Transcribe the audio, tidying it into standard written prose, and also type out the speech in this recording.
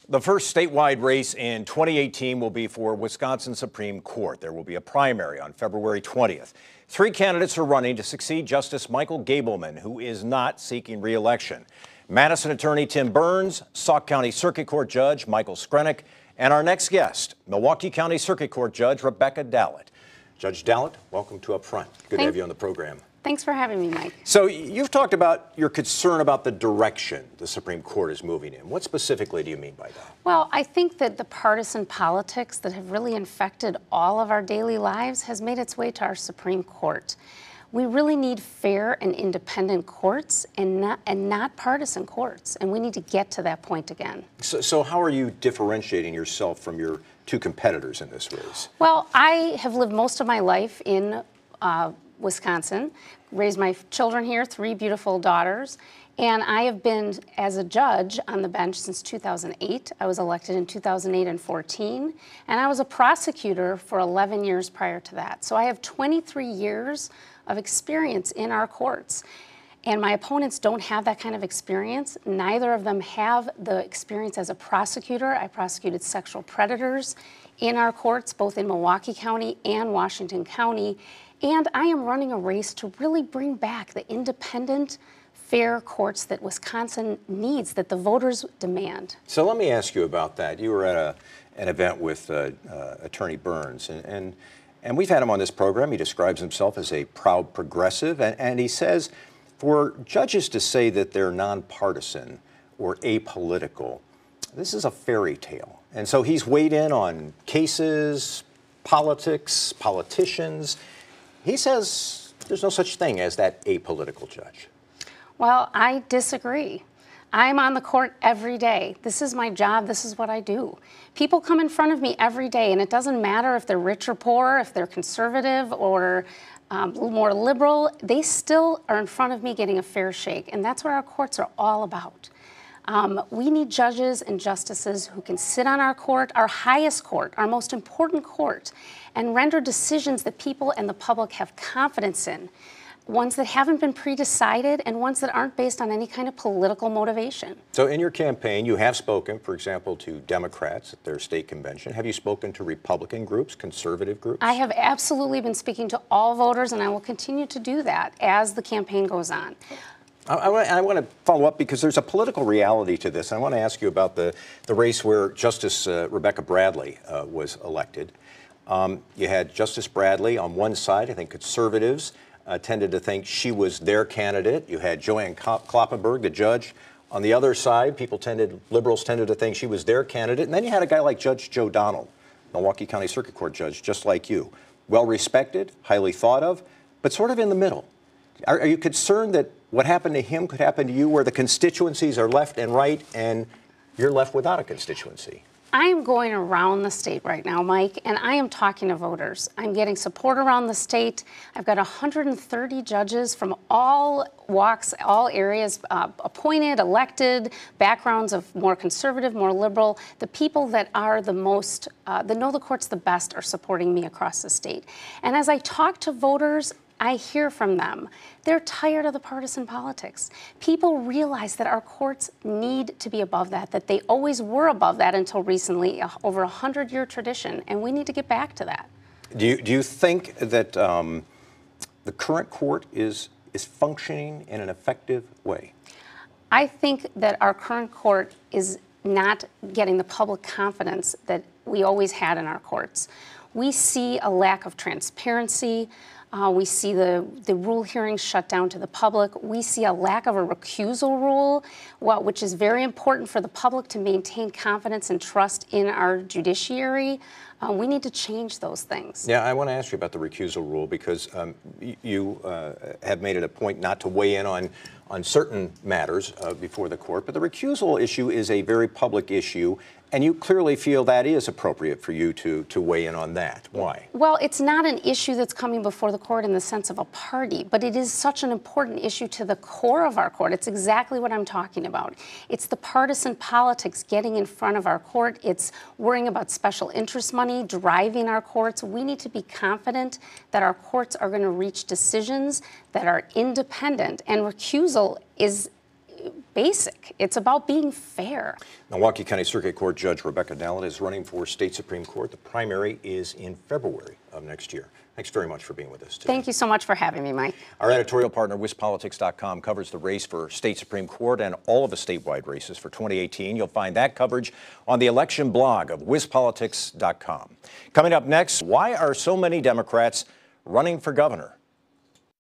The first statewide race in 2018 will be for Wisconsin Supreme Court. There will be a primary on February 20th. Three candidates are running to succeed Justice Michael Gableman, who is not seeking re-election. Madison attorney Tim Burns, Sauk County Circuit Court Judge Michael Skrenik, and our next guest, Milwaukee County Circuit Court Judge Rebecca Dallet. Judge Dallet, welcome to Up Front. Good to have you on the program. Thanks for having me, Mike. So you've talked about your concern about the direction the Supreme Court is moving in. What specifically do you mean by that? Well, I think that the partisan politics that have really infected all of our daily lives has made its way to our Supreme Court. We really need fair and independent courts and not partisan courts, and we need to get to that point again. So how are you differentiating yourself from your two competitors in this race? Well, I have lived most of my life in Wisconsin, raised my children here, three beautiful daughters, and I have been, as a judge, on the bench since 2008. I was elected in 2008 and 14, and I was a prosecutor for 11 years prior to that. So I have 23 years of experience in our courts. And my opponents don't have that kind of experience. Neither of them have the experience as a prosecutor. I prosecuted sexual predators in our courts, both in Milwaukee County and Washington County. And I am running a race to really bring back the independent, fair courts that Wisconsin needs, that the voters demand. So let me ask you about that. You were at an event with Attorney Burns, and we've had him on this program. He describes himself as a proud progressive, and he says for judges to say that they're nonpartisan or apolitical, this is a fairy tale. And so he's weighed in on cases, politics, politicians. He says there's no such thing as that apolitical judge. Well, I disagree. I'm on the court every day. This is my job. This is what I do. People come in front of me every day, and it doesn't matter if they're rich or poor, if they're conservative or more liberal. They still are in front of me getting a fair shake, and that's what our courts are all about. We need judges and justices who can sit on our court, our highest court, our most important court, and render decisions that people and the public have confidence in, ones that haven't been pre-decided and ones that aren't based on any kind of political motivation. So in your campaign, you have spoken, for example, to Democrats at their state convention. Have you spoken to Republican groups, conservative groups? I have absolutely been speaking to all voters, and I will continue to do that as the campaign goes on. I want to follow up because there's a political reality to this. I want to ask you about the race where Justice Rebecca Bradley was elected. You had Justice Bradley on one side. I think conservatives tended to think she was their candidate. You had Joanne Kloppenburg, the judge, on the other side. Liberals tended to think she was their candidate. And then you had a guy like Judge Joe Donald, Milwaukee County Circuit Court judge, just like you. Well respected, highly thought of, but sort of in the middle. Are you concerned that what happened to him could happen to you, where the constituencies are left and right and you're left without a constituency? I am going around the state right now, Mike, and I am talking to voters. I'm getting support around the state. I've got 130 judges from all walks, all areas, appointed, elected, backgrounds of more conservative, more liberal. The people that are the most, that know the courts the best, are supporting me across the state. And as I talk to voters, I hear from them. They're tired of the partisan politics. People realize that our courts need to be above that they always were above that until recently, over 100-year tradition, and we need to get back to that. Do you think that the current court is functioning in an effective way? I think that our current court is not getting the public confidence that we always had in our courts. We see a lack of transparency. We see the rule hearings shut down to the public. We see a lack of a recusal rule, which is very important for the public to maintain confidence and trust in our judiciary. We need to change those things. Yeah, I want to ask you about the recusal rule because you have made it a point not to weigh in on certain matters before the court, but the recusal issue is a very public issue, and you clearly feel that is appropriate for you to weigh in on that. Why? Well, it's not an issue that's coming before the court in the sense of a party, but it is such an important issue to the core of our court. It's exactly what I'm talking about. It's the partisan politics getting in front of our court. It's worrying about special interest money driving our courts. We need to be confident that our courts are going to reach decisions that are independent, and recusal is basic. It's about being fair. Milwaukee County Circuit Court Judge Rebecca Dallin is running for state Supreme Court. The primary is in February of next year. Thanks very much for being with us today. Thank you so much for having me, Mike. Our editorial partner, WisPolitics.com, covers the race for state Supreme Court and all of the statewide races for 2018. You'll find that coverage on the election blog of WisPolitics.com. Coming up next, why are so many Democrats running for governor?